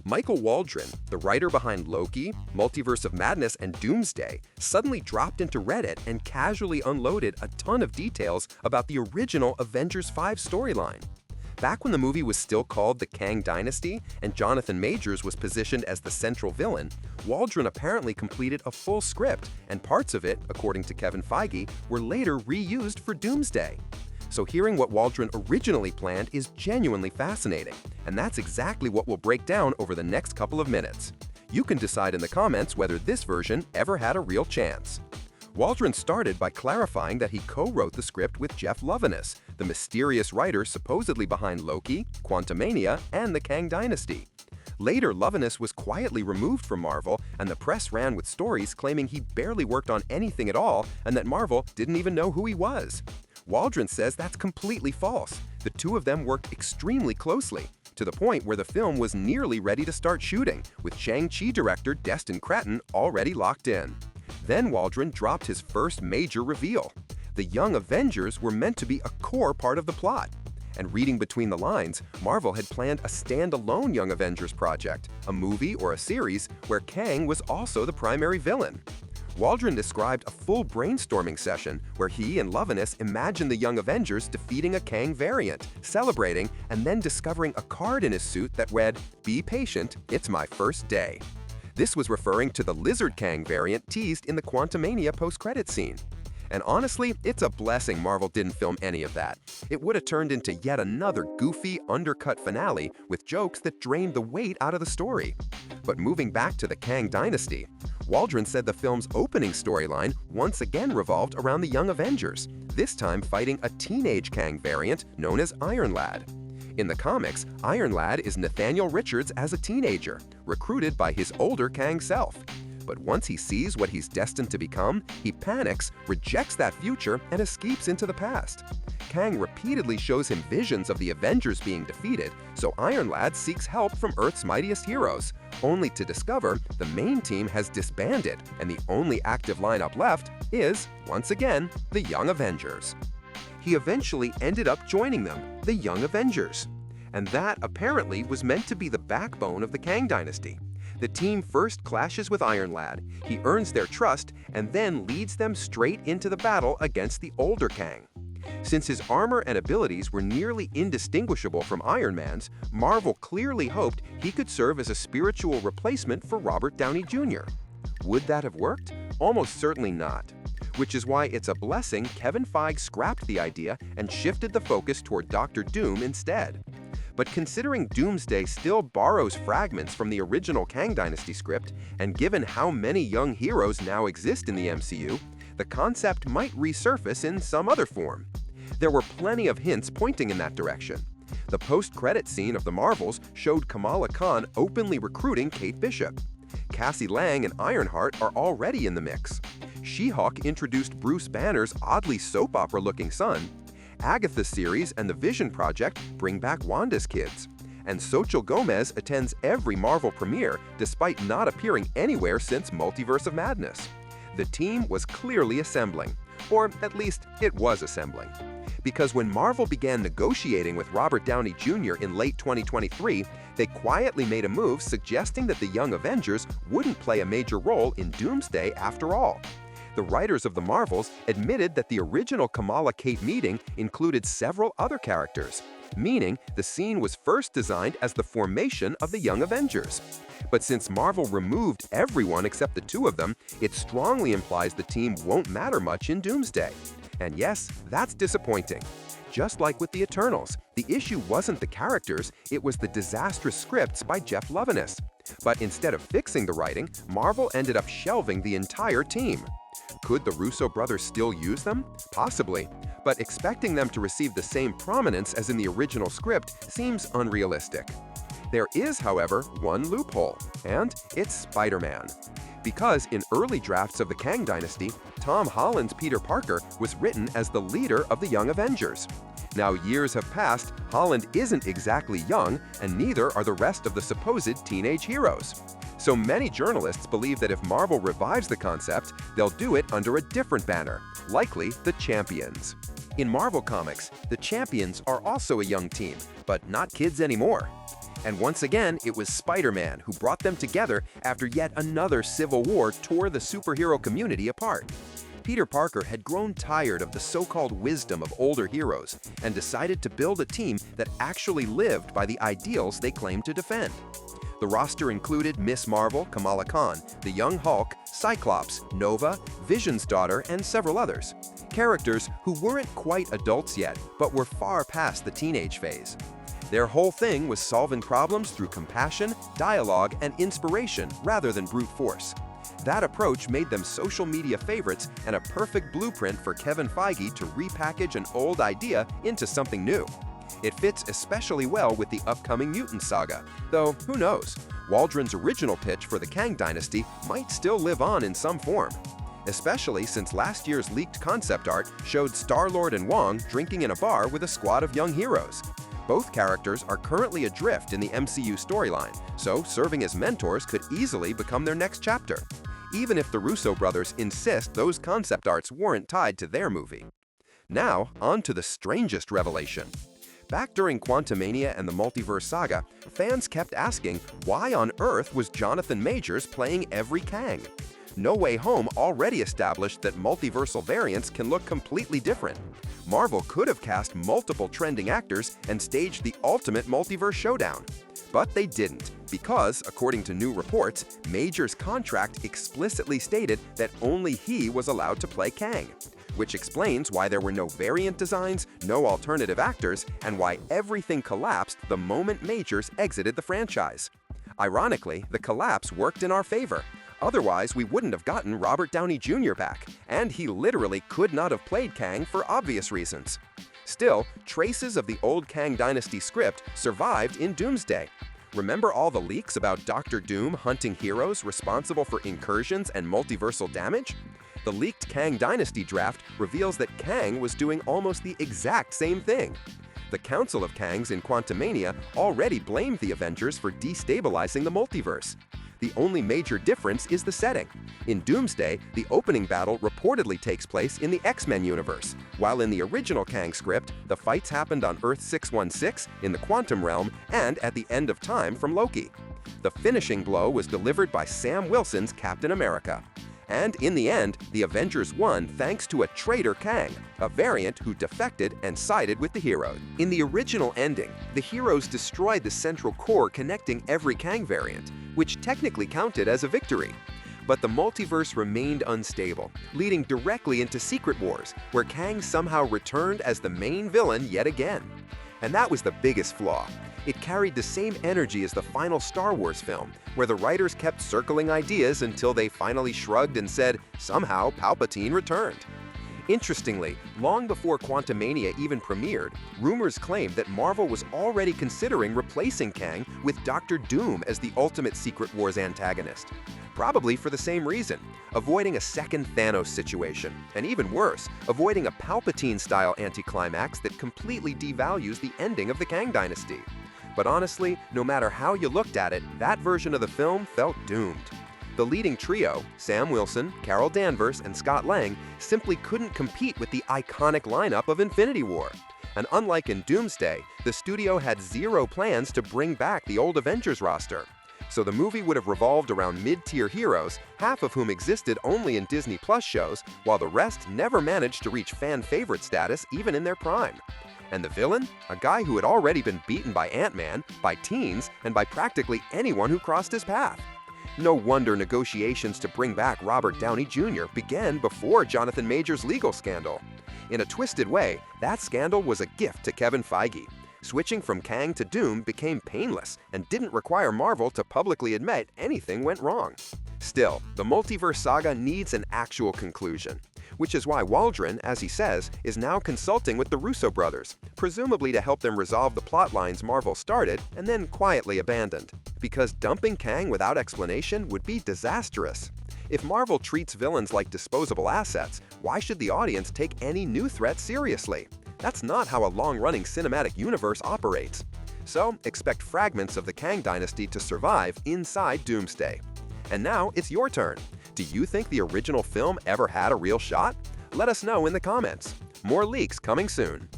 Michael Waldron, the writer behind Loki, Multiverse of Madness, and Doomsday, suddenly dropped into Reddit and casually unloaded a ton of details about the original Avengers 5 storyline. Back when the movie was still called the Kang Dynasty and Jonathan Majors was positioned as the central villain, Waldron apparently completed a full script, and parts of it, according to Kevin Feige, were later reused for Doomsday. So hearing what Waldron originally planned is genuinely fascinating, and that's exactly what we'll break down over the next couple of minutes. You can decide in the comments whether this version ever had a real chance. Waldron started by clarifying that he co-wrote the script with Jeff Loveness, the mysterious writer supposedly behind Loki, Quantumania, and the Kang Dynasty. Later, Loveness was quietly removed from Marvel, and the press ran with stories claiming he barely worked on anything at all and that Marvel didn't even know who he was. Waldron says that's completely false. The two of them worked extremely closely, to the point where the film was nearly ready to start shooting, with Shang-Chi director Destin Cretton already locked in. Then Waldron dropped his first major reveal. The Young Avengers were meant to be a core part of the plot. And reading between the lines, Marvel had planned a standalone Young Avengers project, a movie or a series where Kang was also the primary villain. Waldron described a full brainstorming session where he and Loveness imagined the Young Avengers defeating a Kang variant, celebrating, and then discovering a card in his suit that read, "Be patient, it's my first day." This was referring to the Lizard Kang variant teased in the Quantumania post-credits scene. And honestly, it's a blessing Marvel didn't film any of that. It would have turned into yet another goofy, undercut finale with jokes that drained the weight out of the story. But moving back to the Kang Dynasty, Waldron said the film's opening storyline once again revolved around the Young Avengers, this time fighting a teenage Kang variant known as Iron Lad. In the comics, Iron Lad is Nathaniel Richards as a teenager, recruited by his older Kang self. But once he sees what he's destined to become, he panics, rejects that future, and escapes into the past. Kang repeatedly shows him visions of the Avengers being defeated, so Iron Lad seeks help from Earth's mightiest heroes, only to discover the main team has disbanded, and the only active lineup left is, once again, the Young Avengers. He eventually ended up joining them, the Young Avengers. And that apparently was meant to be the backbone of the Kang Dynasty. The team first clashes with Iron Lad, he earns their trust, and then leads them straight into the battle against the older Kang. Since his armor and abilities were nearly indistinguishable from Iron Man's, Marvel clearly hoped he could serve as a spiritual replacement for Robert Downey Jr. Would that have worked? Almost certainly not. Which is why it's a blessing Kevin Feige scrapped the idea and shifted the focus toward Dr. Doom instead. But considering Doomsday still borrows fragments from the original Kang Dynasty script, and given how many young heroes now exist in the MCU, the concept might resurface in some other form. There were plenty of hints pointing in that direction. The post-credit scene of The Marvels showed Kamala Khan openly recruiting Kate Bishop. Cassie Lang and Ironheart are already in the mix. She-Hulk introduced Bruce Banner's oddly soap opera-looking son. Agatha's series and the Vision Project bring back Wanda's kids. And Xochitl Gomez attends every Marvel premiere despite not appearing anywhere since Multiverse of Madness. The team was clearly assembling, or at least it was assembling. Because when Marvel began negotiating with Robert Downey Jr. in late 2023, they quietly made a move suggesting that the Young Avengers wouldn't play a major role in Doomsday after all. The writers of the Marvels admitted that the original Kamala-Kate meeting included several other characters, meaning the scene was first designed as the formation of the Young Avengers. But since Marvel removed everyone except the two of them, it strongly implies the team won't matter much in Doomsday. And yes, that's disappointing. Just like with the Eternals, the issue wasn't the characters, it was the disastrous scripts by Jeff Loveness. But instead of fixing the writing, Marvel ended up shelving the entire team. Could the Russo brothers still use them? Possibly, but expecting them to receive the same prominence as in the original script seems unrealistic. There is, however, one loophole, and it's Spider-Man. Because in early drafts of the Kang Dynasty, Tom Holland's Peter Parker was written as the leader of the Young Avengers. Now years have passed, Holland isn't exactly young, and neither are the rest of the supposed teenage heroes. So many journalists believe that if Marvel revives the concept, they'll do it under a different banner, likely the Champions. In Marvel Comics, the Champions are also a young team, but not kids anymore. And once again, it was Spider-Man who brought them together after yet another civil war tore the superhero community apart. Peter Parker had grown tired of the so-called wisdom of older heroes and decided to build a team that actually lived by the ideals they claimed to defend. The roster included Miss Marvel, Kamala Khan, the Young Hulk, Cyclops, Nova, Vision's daughter, and several others. Characters who weren't quite adults yet, but were far past the teenage phase. Their whole thing was solving problems through compassion, dialogue, and inspiration rather than brute force. That approach made them social media favorites and a perfect blueprint for Kevin Feige to repackage an old idea into something new. It fits especially well with the upcoming Mutant Saga, though who knows, Waldron's original pitch for the Kang Dynasty might still live on in some form. Especially since last year's leaked concept art showed Star-Lord and Wong drinking in a bar with a squad of young heroes. Both characters are currently adrift in the MCU storyline, so serving as mentors could easily become their next chapter, even if the Russo brothers insist those concept arts weren't tied to their movie. Now, on to the strangest revelation. Back during Quantumania and the Multiverse Saga, fans kept asking why on earth was Jonathan Majors playing every Kang? No Way Home already established that multiversal variants can look completely different. Marvel could have cast multiple trending actors and staged the ultimate multiverse showdown. But they didn't, because, according to new reports, Majors' contract explicitly stated that only he was allowed to play Kang, which explains why there were no variant designs, no alternative actors, and why everything collapsed the moment Majors exited the franchise. Ironically, the collapse worked in our favor. Otherwise, we wouldn't have gotten Robert Downey Jr. back, and he literally could not have played Kang for obvious reasons. Still, traces of the old Kang Dynasty script survived in Doomsday. Remember all the leaks about Dr. Doom hunting heroes responsible for incursions and multiversal damage? The leaked Kang Dynasty draft reveals that Kang was doing almost the exact same thing. The Council of Kangs in Quantumania already blamed the Avengers for destabilizing the multiverse. The only major difference is the setting. In Doomsday, the opening battle reportedly takes place in the X-Men universe, while in the original Kang script, the fights happened on Earth 616, in the Quantum Realm, and at the end of time from Loki. The finishing blow was delivered by Sam Wilson's Captain America. And in the end, the Avengers won thanks to a traitor Kang, a variant who defected and sided with the hero. In the original ending, the heroes destroyed the central core connecting every Kang variant, which technically counted as a victory. But the multiverse remained unstable, leading directly into Secret Wars, where Kang somehow returned as the main villain yet again. And that was the biggest flaw. It carried the same energy as the final Star Wars film, where the writers kept circling ideas until they finally shrugged and said, somehow Palpatine returned. Interestingly, long before Quantumania even premiered, rumors claimed that Marvel was already considering replacing Kang with Dr. Doom as the ultimate Secret Wars antagonist. Probably for the same reason, avoiding a second Thanos situation, and even worse, avoiding a Palpatine-style anticlimax that completely devalues the ending of the Kang Dynasty. But honestly, no matter how you looked at it, that version of the film felt doomed. The leading trio, Sam Wilson, Carol Danvers, and Scott Lang, simply couldn't compete with the iconic lineup of Infinity War. And unlike in Doomsday, the studio had zero plans to bring back the old Avengers roster. So the movie would have revolved around mid-tier heroes, half of whom existed only in Disney Plus shows, while the rest never managed to reach fan-favorite status even in their prime. And the villain? A guy who had already been beaten by Ant-Man, by teens, and by practically anyone who crossed his path. No wonder negotiations to bring back Robert Downey Jr. began before Jonathan Majors' legal scandal. In a twisted way, that scandal was a gift to Kevin Feige. Switching from Kang to Doom became painless and didn't require Marvel to publicly admit anything went wrong. Still, the Multiverse Saga needs an actual conclusion, which is why Waldron, as he says, is now consulting with the Russo brothers, presumably to help them resolve the plot lines Marvel started and then quietly abandoned. Because dumping Kang without explanation would be disastrous. If Marvel treats villains like disposable assets, why should the audience take any new threat seriously? That's not how a long-running cinematic universe operates. So, expect fragments of the Kang Dynasty to survive inside Doomsday. And now it's your turn. Do you think the original film ever had a real shot? Let us know in the comments. More leaks coming soon.